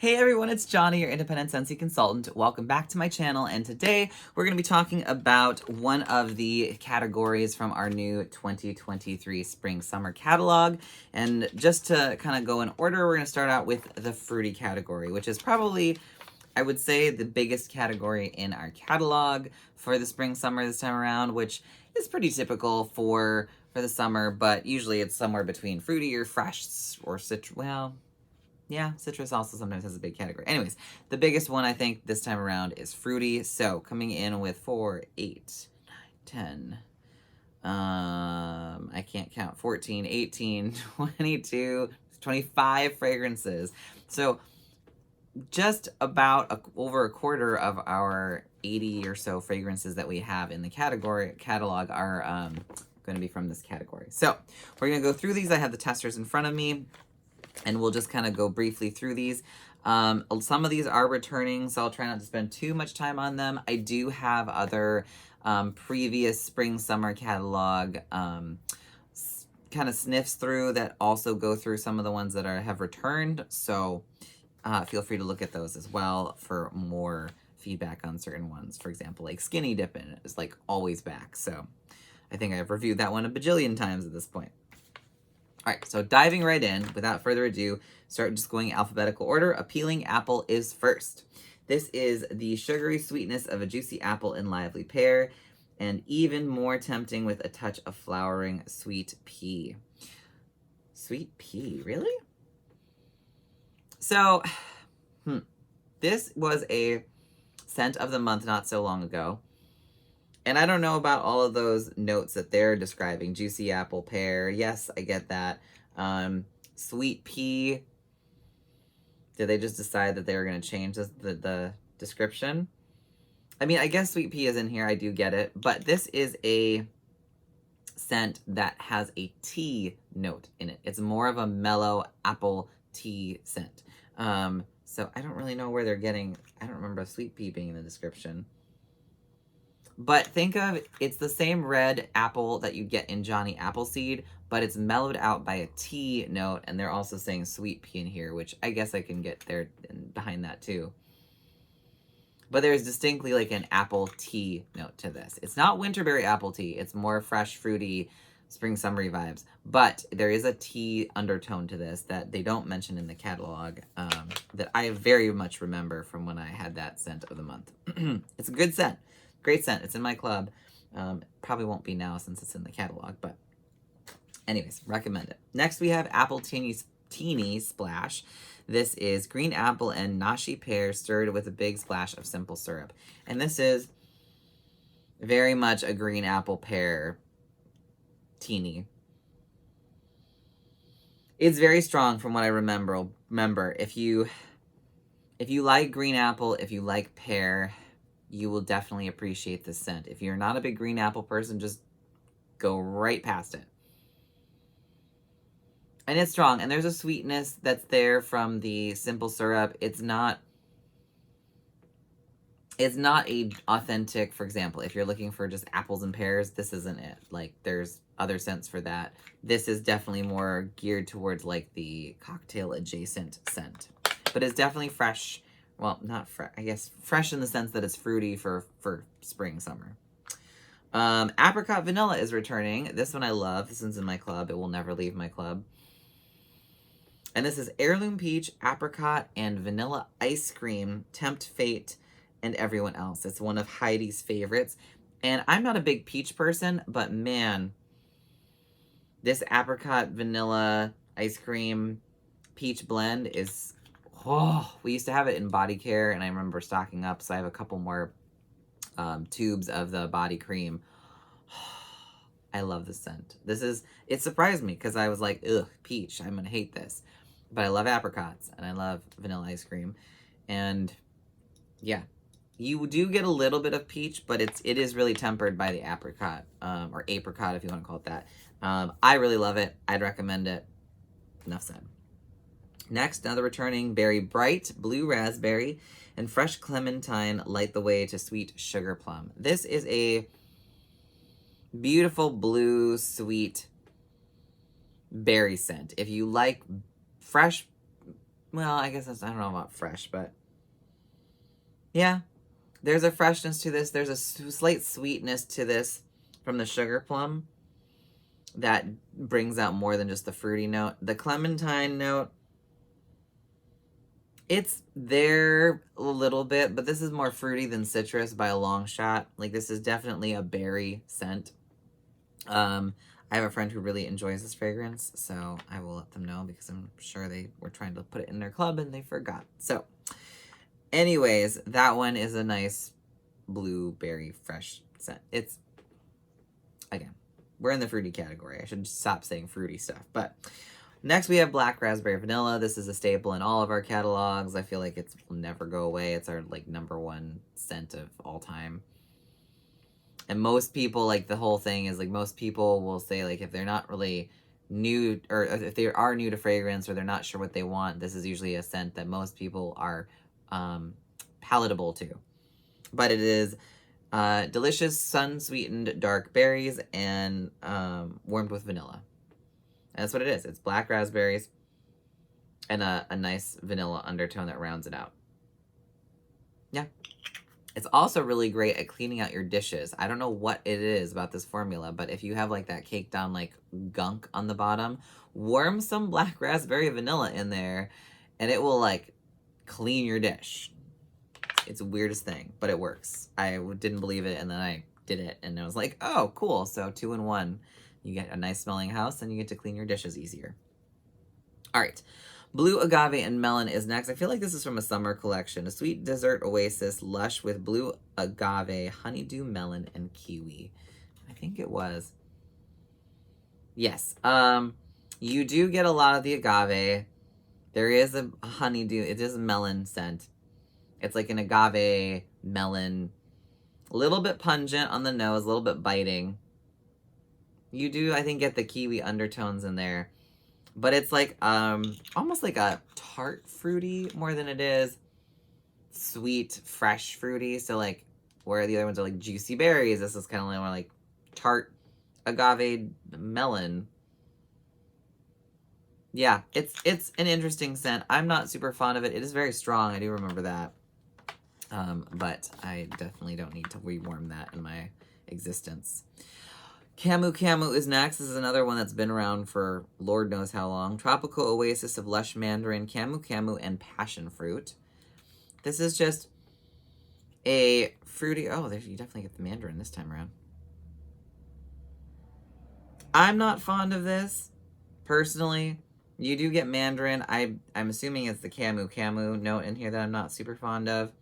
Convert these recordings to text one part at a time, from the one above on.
Hey everyone, it's Johnny, your independent Scentsy consultant. Welcome back to my channel, and today we're going to be talking about one of the categories from our new 2023 Spring-Summer catalog. And just to kind of go in order, we're going to start out with the fruity category, which is probably, I would say, the biggest category in our catalog for the Spring-Summer this time around, which is pretty typical for the summer, but usually it's somewhere between fruity or fresh or citrus. Well, yeah, citrus also sometimes has a big category. Anyways, the biggest one I think this time around is fruity. So coming in with 4, 8, 9, 10. I can't count. 14, 18, 22, 25 fragrances. So just about over a quarter of our 80 or so fragrances that we have in the catalog are going to be from this category. So we're going to go through these. I have the testers in front of me, and we'll just kind of go briefly through these. Some of these are returning, so I'll try not to spend too much time on them. I do have other previous spring-summer catalog kind of sniffs through that also go through some of the ones that have returned, so feel free to look at those as well for more feedback on certain ones. For example, like Skinny Dippin' is like always back, so I think I've reviewed that one a bajillion times at this point. All right, so diving right in, without further ado, start just going alphabetical order. Appealing apple is first. This is the sugary sweetness of a juicy apple and lively pear, and even more tempting with a touch of flowering sweet pea. Sweet pea, really? So, this was a scent of the month not so long ago. And I don't know about all of those notes that they're describing. Juicy apple, pear. Yes, I get that. Sweet pea. Did they just decide that they were going to change the description? I mean, I guess sweet pea is in here. I do get it. But this is a scent that has a tea note in it. It's more of a mellow apple tea scent. So I don't really know where they're getting... I don't remember sweet pea being in the description. But think of, it's the same red apple that you get in Johnny Appleseed, but it's mellowed out by a tea note, and they're also saying sweet pea in here, which I guess I can get there behind that too. But there's distinctly like an apple tea note to this. It's not winterberry apple tea. It's more fresh, fruity, spring summery vibes. But there is a tea undertone to this that they don't mention in the catalog that I very much remember from when I had that scent of the month. It's a good scent. Great scent. It's in my club. Probably won't be now since it's in the catalog, but anyways, recommend it. Next, we have Apple Teeny Splash. This is green apple and nashi pear stirred with a big splash of simple syrup. And this is very much a green apple pear teeny. It's very strong from what I remember. If you like green apple, if you like pear, you will definitely appreciate this scent. If you're not a big green apple person, just go right past it. And it's strong, and there's a sweetness that's there from the simple syrup. It's not a authentic, for example, if you're looking for just apples and pears, this isn't it. Like, there's other scents for that. This is definitely more geared towards like the cocktail adjacent scent. But it's definitely fresh. Well, not fresh, I guess fresh in the sense that it's fruity for spring, summer. Apricot Vanilla is returning. This one I love. This one's in my club. It will never leave my club. And this is Heirloom Peach, Apricot, and Vanilla Ice Cream, Tempt Fate, and Everyone Else. It's one of Heidi's favorites. And I'm not a big peach person, but man, this Apricot Vanilla Ice Cream Peach blend is... Oh, we used to have it in body care, and I remember stocking up, so I have a couple more tubes of the body cream. I love the scent. It surprised me, because I was like, ugh, peach, I'm going to hate this. But I love apricots, and I love vanilla ice cream. And, yeah, you do get a little bit of peach, but it is really tempered by the apricot, or apricot, if you want to call it that. I really love it. I'd recommend it. Enough said. Next, another returning Berry Bright, Blue Raspberry, and Fresh Clementine light the way to Sweet Sugar Plum. This is a beautiful blue, sweet berry scent. If you like fresh well, I guess I don't know about fresh, but yeah, there's a freshness to this. There's a slight sweetness to this from the sugar plum that brings out more than just the fruity note. The clementine note, it's there a little bit, but this is more fruity than citrus by a long shot. Like, this is definitely a berry scent. I have a friend who really enjoys this fragrance, so I will let them know because I'm sure they were trying to put it in their club and they forgot. So, anyways, that one is a nice blueberry fresh scent. It's, again, we're in the fruity category. I should stop saying fruity stuff. But next we have black raspberry vanilla. This is a staple in all of our catalogs. I feel like it will never go away. It's our like #1 scent of all time. And most people, like, the whole thing is like most people will say, like, if they're not really new, or if they are new to fragrance or they're not sure what they want, this is usually a scent that most people are palatable to. But it is delicious sun-sweetened dark berries and warmed with vanilla. And that's what it is. It's black raspberries and a nice vanilla undertone that rounds it out. Yeah. It's also really great at cleaning out your dishes. I don't know what it is about this formula, but if you have like that caked down like gunk on the bottom, warm some black raspberry vanilla in there and it will like clean your dish. It's the weirdest thing, but it works. I didn't believe it, and then I did it, and I was like, oh, cool. So 2 in 1. You get a nice smelling house, and you get to clean your dishes easier. All right. Blue agave and melon is next. I feel like this is from a summer collection. A sweet dessert oasis, lush with blue agave, honeydew melon, and kiwi. I think it was. Yes. You do get a lot of the agave. There is a honeydew. It is a melon scent. It's like an agave melon, a little bit pungent on the nose, a little bit biting. You do, I think, get the kiwi undertones in there. But it's like almost like a tart fruity more than it is sweet, fresh fruity. So like where the other ones are like juicy berries, this is kind of more like tart agave melon. Yeah, it's an interesting scent. I'm not super fond of it. It is very strong. I do remember that. But I definitely don't need to rewarm that in my existence. Camu Camu is next. This is another one that's been around for Lord knows how long. Tropical oasis of lush mandarin, Camu Camu, and passion fruit. This is just a fruity... Oh, you definitely get the mandarin this time around. I'm not fond of this, personally. You do get mandarin. I'm assuming it's the Camu Camu note in here that I'm not super fond of.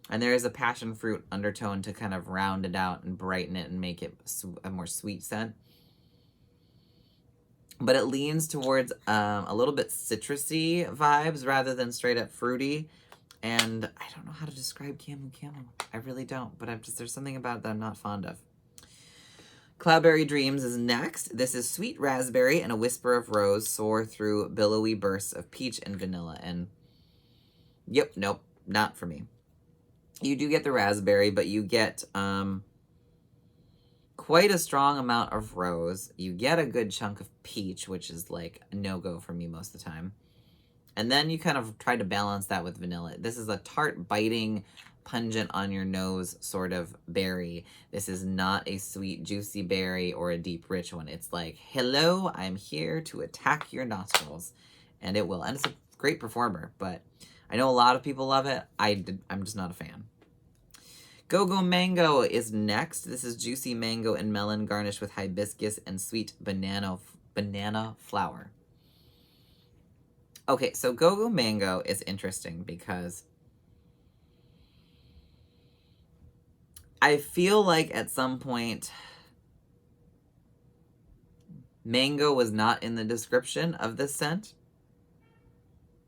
And there is a passion fruit undertone to kind of round it out and brighten it and make it a more sweet scent. But it leans towards a little bit citrusy vibes rather than straight up fruity. And I don't know how to describe Camu Camu. I really don't. But there's something about it that I'm not fond of. Cloudberry Dreams is next. This is sweet raspberry and a whisper of rose soar through billowy bursts of peach and vanilla. And yep, nope, not for me. You do get the raspberry, but you get quite a strong amount of rose. You get a good chunk of peach, which is like a no-go for me most of the time. And then you kind of try to balance that with vanilla. This is a tart, biting, pungent on your nose sort of berry. This is not a sweet, juicy berry or a deep, rich one. It's like, hello, I'm here to attack your nostrils. And it will. And it's a great performer, but I know a lot of people love it. I'm just not a fan. Go-Go Mango is next. This is juicy mango and melon garnished with hibiscus and sweet banana flower. Okay, so Go-Go Mango is interesting because I feel like at some point mango was not in the description of this scent.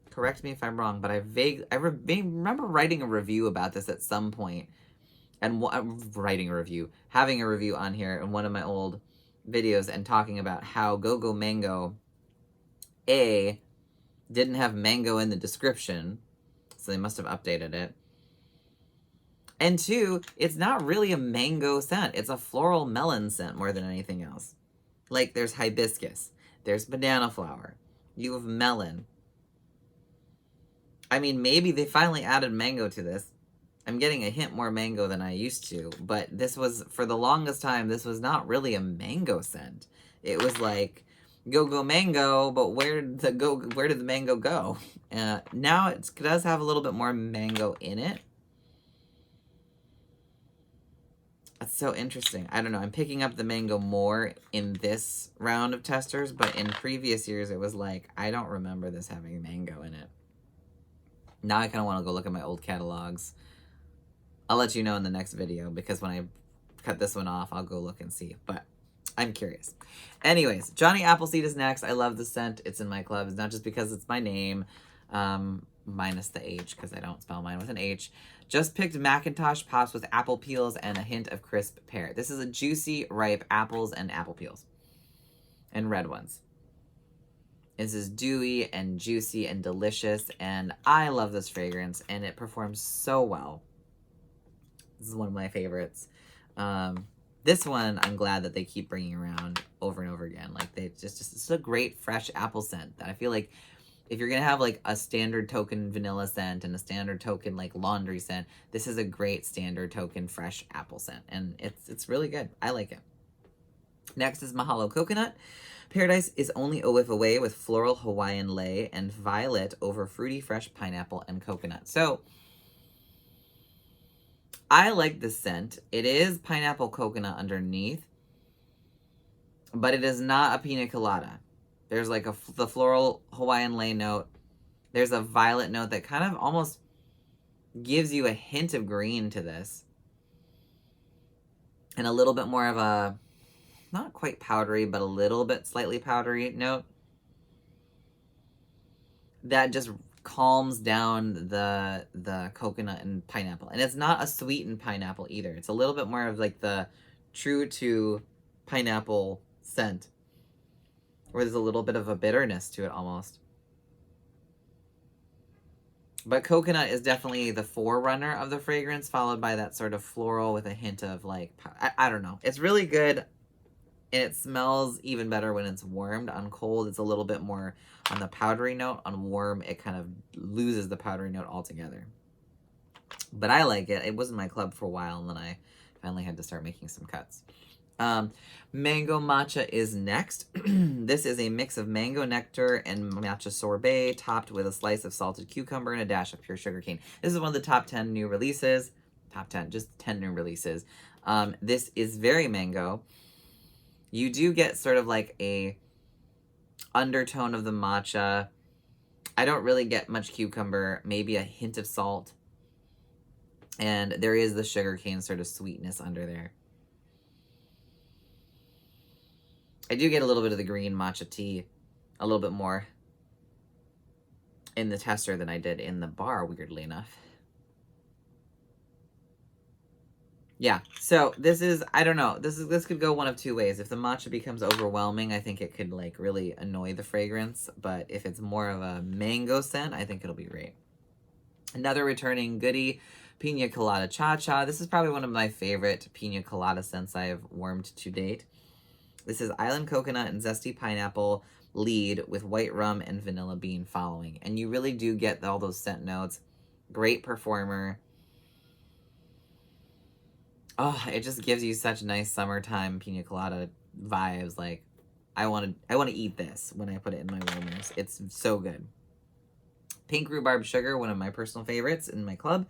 Correct me if I'm wrong, but I remember writing a review about this at some point. And having a review on here in one of my old videos and talking about how Go-Go Mango, A, didn't have mango in the description, so they must have updated it. And 2, it's not really a mango scent. It's a floral melon scent more than anything else. Like, there's hibiscus, there's banana flower, you have melon. I mean, maybe they finally added mango to this. I'm getting a hint more mango than I used to, but this was, for the longest time, this was not really a mango scent. It was like, go mango, but where did the mango go? Now it does have a little bit more mango in it. That's so interesting. I don't know. I'm picking up the mango more in this round of testers, but in previous years, it was like, I don't remember this having mango in it. Now I kind of want to go look at my old catalogs. I'll let you know in the next video, because when I cut this one off, I'll go look and see. But I'm curious. Anyways, Johnny Appleseed is next. I love the scent. It's in my club. It's not just because it's my name, minus the H, because I don't spell mine with an H. Just picked Macintosh pops with apple peels and a hint of crisp pear. This is a juicy, ripe apples and apple peels. And red ones. This is dewy and juicy and delicious, and I love this fragrance, and it performs so well. This is one of my favorites. This one, I'm glad that they keep bringing around over and over again. Like, they it's a great fresh apple scent that I feel like if you're going to have like a standard token vanilla scent and a standard token like laundry scent, this is a great standard token fresh apple scent. And it's really good. I like it. Next is Mahalo Coconut. Paradise is only a whiff away with floral Hawaiian lei and violet over fruity fresh pineapple and coconut. So I like this scent. It is pineapple coconut underneath, but it is not a pina colada. There's like the floral Hawaiian lei note. There's a violet note that kind of almost gives you a hint of green to this. And a little bit more of a, not quite powdery, but a little bit slightly powdery note. That just calms down the coconut and pineapple. And it's not a sweetened pineapple either. It's a little bit more of like the true to pineapple scent, where there's a little bit of a bitterness to it almost. But coconut is definitely the forerunner of the fragrance, followed by that sort of floral with a hint of like, I don't know. It's really good. And it smells even better when it's warmed. On cold, it's a little bit more on the powdery note. On warm, it kind of loses the powdery note altogether. But I like it. It was in my club for a while, and then I finally had to start making some cuts. Mango matcha is next. This is a mix of mango nectar and matcha sorbet, topped with a slice of salted cucumber and a dash of pure sugarcane. This is one of the top 10 new releases. Top 10, just 10 new releases. This is very mango. You do get sort of like a undertone of the matcha. I don't really get much cucumber, maybe a hint of salt. And there is the sugarcane sort of sweetness under there. I do get a little bit of the green matcha tea, a little bit more in the tester than I did in the bar, weirdly enough. Yeah, so this is, I don't know, this could go one of two ways. If the matcha becomes overwhelming, I think it could like really annoy the fragrance, but if it's more of a mango scent, I think it'll be great. Another returning goodie, Pina Colada Cha Cha. This is probably one of my favorite Pina Colada scents I have warmed to date. This is island coconut and zesty pineapple lead with white rum and vanilla bean following. And you really do get all those scent notes. Great performer. Oh, it just gives you such nice summertime pina colada vibes. Like, I want to eat this when I put it in my warmers. It's so good. Pink rhubarb sugar, one of my personal favorites in my club.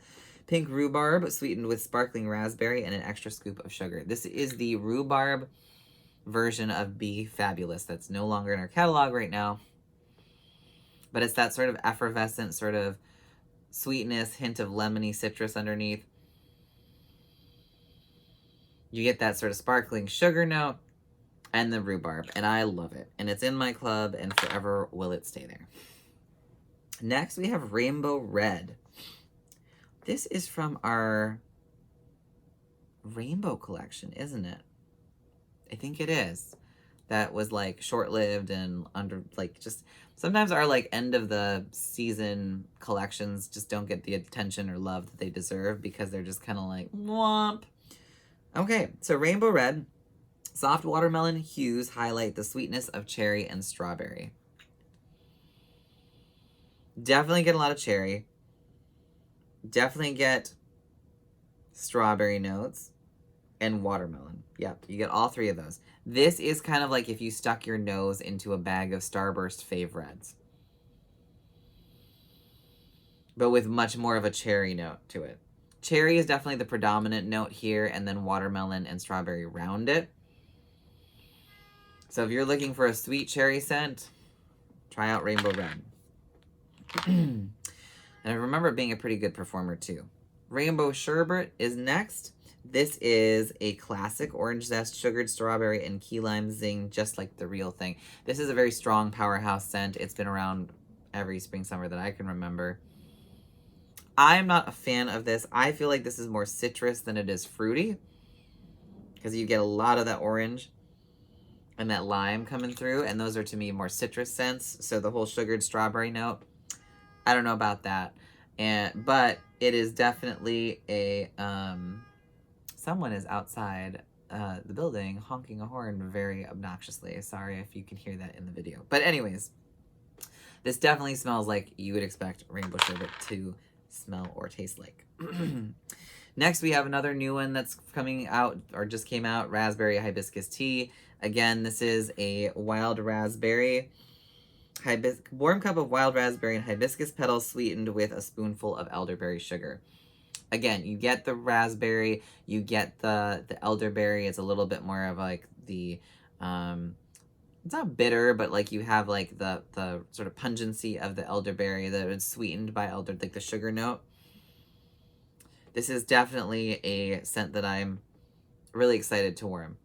Pink rhubarb sweetened with sparkling raspberry and an extra scoop of sugar. This is the rhubarb version of Be Fabulous that's no longer in our catalog right now. But it's that sort of effervescent sort of sweetness, hint of lemony citrus underneath. You get that sort of sparkling sugar note and the rhubarb, and I love it. And it's in my club, and forever will it stay there. Next, we have Rainbow Red. This is from our Rainbow collection, isn't it? I think it is. That was like short-lived and under, like, just sometimes our like end of the season collections just don't get the attention or love that they deserve because they're just kind of like womp. Okay, so Rainbow Red, soft watermelon hues highlight the sweetness of cherry and strawberry. Definitely get a lot of cherry. definitely get strawberry notes and watermelon. Yep, you get all three of those. This is kind of like if you stuck your nose into a bag of Starburst Fave Reds, but with much more of a cherry note to it. Cherry is definitely the predominant note here, and then watermelon and strawberry round it. So if you're looking for a sweet cherry scent, try out Rainbow Red. And I remember it being a pretty good performer too. Rainbow Sherbet is next. This is a classic orange zest, sugared strawberry, and key lime zing, just like the real thing. This is a very strong powerhouse scent. It's been around every spring, summer that I can remember. I'm not a fan of this. I feel like this is more citrus than it is fruity, because you get a lot of that orange and that lime coming through, and those are to me more citrus scents. So the whole sugared strawberry note, I don't know about that. But it is definitely a someone is outside the building honking a horn very obnoxiously. Sorry if you can hear that in the video. But anyways, this definitely smells like you would expect Rainbow Sherbet to smell or taste like. Next, we have another new one that's coming out or just came out, Raspberry Hibiscus Tea. Again, this is a wild raspberry, warm cup of wild raspberry and hibiscus petals sweetened with a spoonful of elderberry sugar. Again, you get the raspberry, you get the elderberry. It's a little bit more of like the, it's not bitter, but like you have like the sort of pungency of the elderberry that is sweetened by like the sugar note. This is definitely a scent that I'm really excited to warm.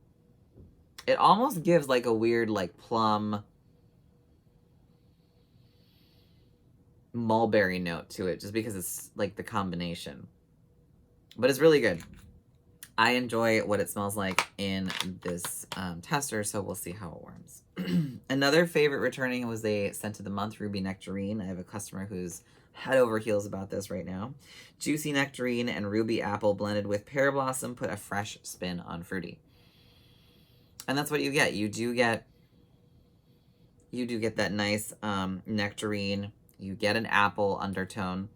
It almost gives like a weird like plum mulberry note to it just because it's like the combination. But it's really good. I enjoy what it smells like in this tester, so we'll see how it warms. Another favorite returning was a scent of the month, Ruby Nectarine. I have a customer who's head over heels about this right now. Juicy nectarine and ruby apple blended with pear blossom put a fresh spin on fruity. And that's what you get. You do get that nice nectarine. You get an apple undertone.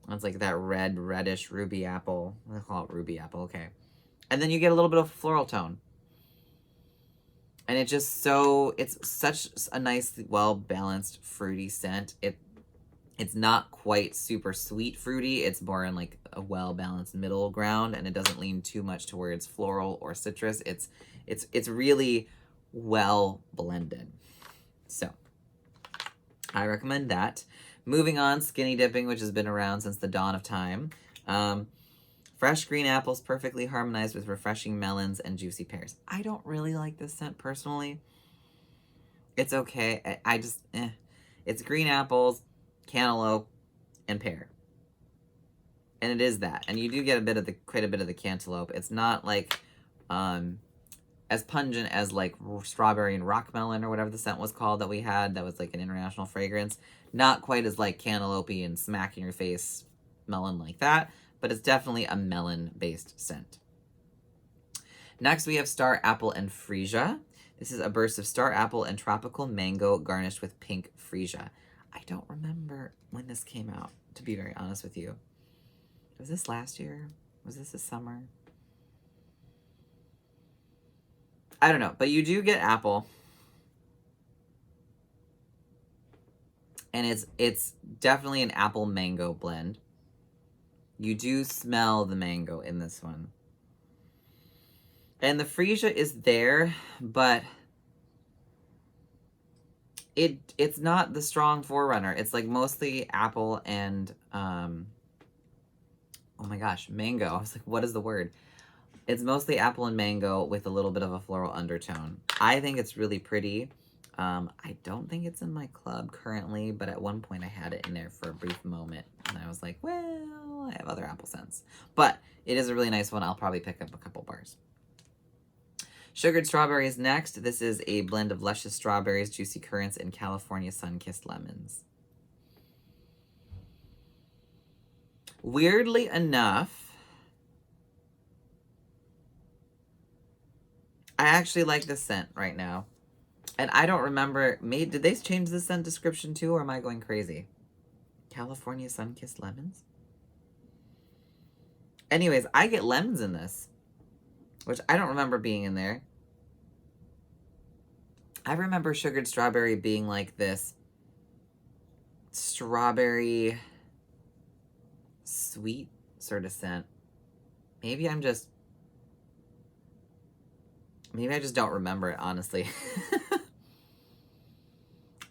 It's like that reddish ruby apple. I call it ruby apple, okay. And then you get a little bit of floral tone. And it's such a nice, well-balanced, fruity scent. It's not quite super sweet fruity. It's more in like a well-balanced middle ground, and it doesn't lean too much towards floral or citrus. It's really well blended. So I recommend that. Moving on, skinny dipping, which has been around since the dawn of time. Fresh green apples perfectly harmonized with refreshing melons and juicy pears. I don't really like this scent personally. It's okay. I just, It's green apples, cantaloupe, and pear. And it is that. And you do get quite a bit of the cantaloupe. It's not like as pungent as like strawberry and rock melon or whatever the scent was called that we had. That was like an international fragrance. Not quite as like cantaloupe and smack in your face melon like that, but it's definitely a melon-based scent. Next, we have Star Apple and Freesia. This is a burst of star apple and tropical mango garnished with pink freesia. I don't remember when this came out, to be very honest with you. Was this last year? Was this summer? I don't know, but you do get apple. And it's definitely an apple mango blend. You do smell the mango in this one. And the freesia is there, but it's not the strong forerunner. It's like mostly apple and oh my gosh, mango. I was like, what is the word? It's mostly apple and mango with a little bit of a floral undertone. I think it's really pretty. I don't think it's in my club currently, but at one point I had it in there for a brief moment, and I was like, well, I have other apple scents. But it is a really nice one. I'll probably pick up a couple bars. Sugared strawberry is next. This is a blend of luscious strawberries, juicy currants, and California sun-kissed lemons. Weirdly enough, I actually like this scent right now. And I don't remember, did they change the scent description too, or am I going crazy? California sun-kissed lemons? Anyways, I get lemons in this, which I don't remember being in there. I remember sugared strawberry being like this strawberry sweet sort of scent. Maybe I just don't remember it, honestly.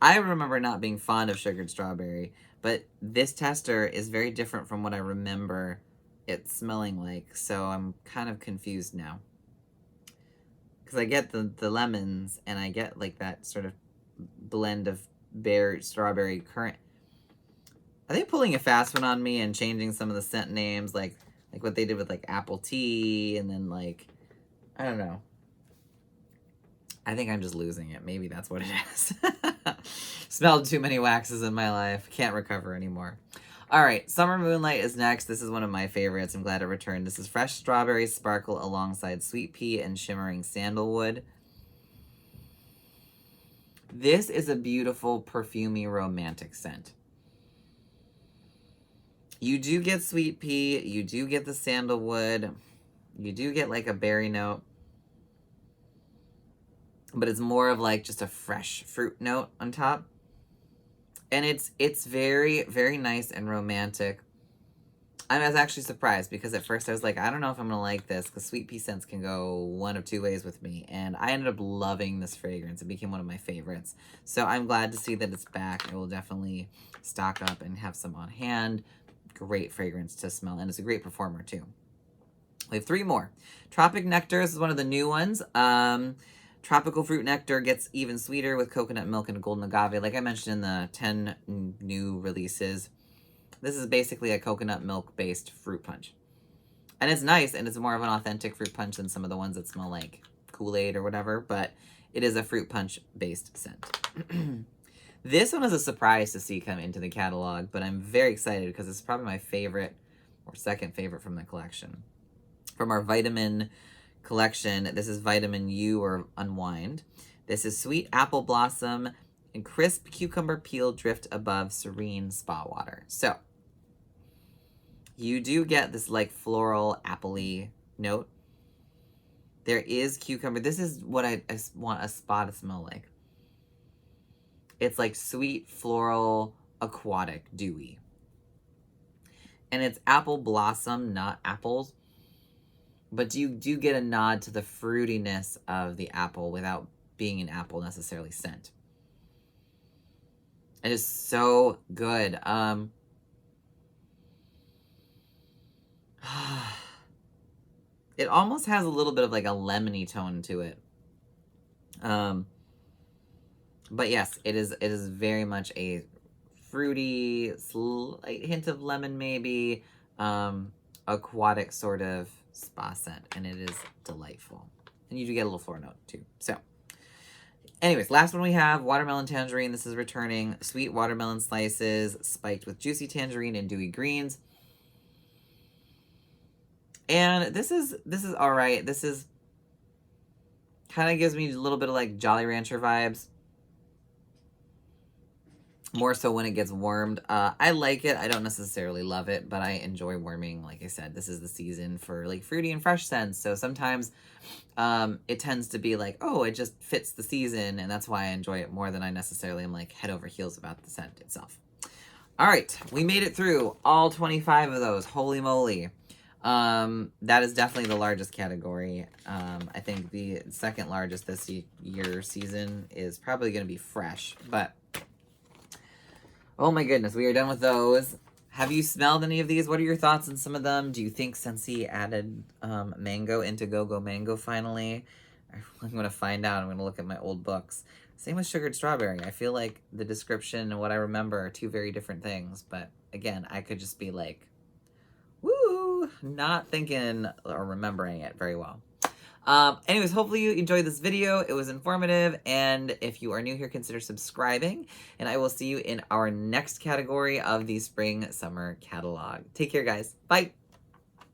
I remember not being fond of sugared strawberry, but this tester is very different from what I remember it smelling like, so I'm kind of confused now. Because I get the lemons, and I get like that sort of blend of strawberry currant. Are they pulling a fast one on me and changing some of the scent names, like what they did with like apple tea, and then like, I don't know. I think I'm just losing it. Maybe that's what it is. Smelled too many waxes in my life. Can't recover anymore. All right, Summer Moonlight is next. This is one of my favorites. I'm glad it returned. This is Fresh Strawberry Sparkle alongside Sweet Pea and Shimmering Sandalwood. This is a beautiful, perfumey, romantic scent. You do get Sweet Pea. You do get the sandalwood. You do get like a berry note. But it's more of like just a fresh fruit note on top. And it's very, very nice and romantic. I was actually surprised because at first I was like, I don't know if I'm going to like this because sweet pea scents can go one of two ways with me. And I ended up loving this fragrance. It became one of my favorites. So I'm glad to see that it's back. I will definitely stock up and have some on hand. Great fragrance to smell. And it's a great performer too. We have three more. Tropic Nectar is one of the new ones. Tropical fruit nectar gets even sweeter with coconut milk and golden agave. Like I mentioned in the 10 new releases, this is basically a coconut milk-based fruit punch. And it's nice, and it's more of an authentic fruit punch than some of the ones that smell like Kool-Aid or whatever, but it is a fruit punch-based scent. This one is a surprise to see come into the catalog, but I'm very excited because it's probably my favorite or second favorite from the collection. From our vitamin collection, this is Vitamin U or Unwind. This is Sweet Apple Blossom and Crisp Cucumber Peel Drift Above Serene Spa Water. So, you do get this like floral, appley note. There is cucumber. This is what I want a spa to smell like. It's like sweet, floral, aquatic, dewy. And it's apple blossom, not apples. But you do get a nod to the fruitiness of the apple without being an apple necessarily scent. It is so good. It almost has a little bit of like a lemony tone to it. But yes, it is very much a fruity, slight hint of lemon maybe, aquatic sort of spa scent, and it is delightful. And you do get a little floral note too. So, anyways, last one we have, Watermelon Tangerine. This is returning. Sweet watermelon slices spiked with juicy tangerine and dewy greens. And this is all right. This is kind of gives me a little bit of like Jolly Rancher vibes. More so when it gets warmed. I like it. I don't necessarily love it, but I enjoy warming. Like I said, this is the season for like fruity and fresh scents. So sometimes it tends to be like, oh, it just fits the season. And that's why I enjoy it more than I necessarily am like head over heels about the scent itself. All right. We made it through all 25 of those. Holy moly. That is definitely the largest category. I think the second largest this year season is probably going to be fresh, but oh my goodness, we are done with those. Have you smelled any of these? What are your thoughts on some of them? Do you think Scentsy added mango into Go-Go Mango finally? I'm going to find out. I'm going to look at my old books. Same with sugared strawberry. I feel like the description and what I remember are two very different things. But again, I could just be like, woo, not thinking or remembering it very well. Anyways, hopefully you enjoyed this video. It was informative, and if you are new here, consider subscribing, and I will see you in our next category of the Spring Summer Catalog. Take care, guys. Bye!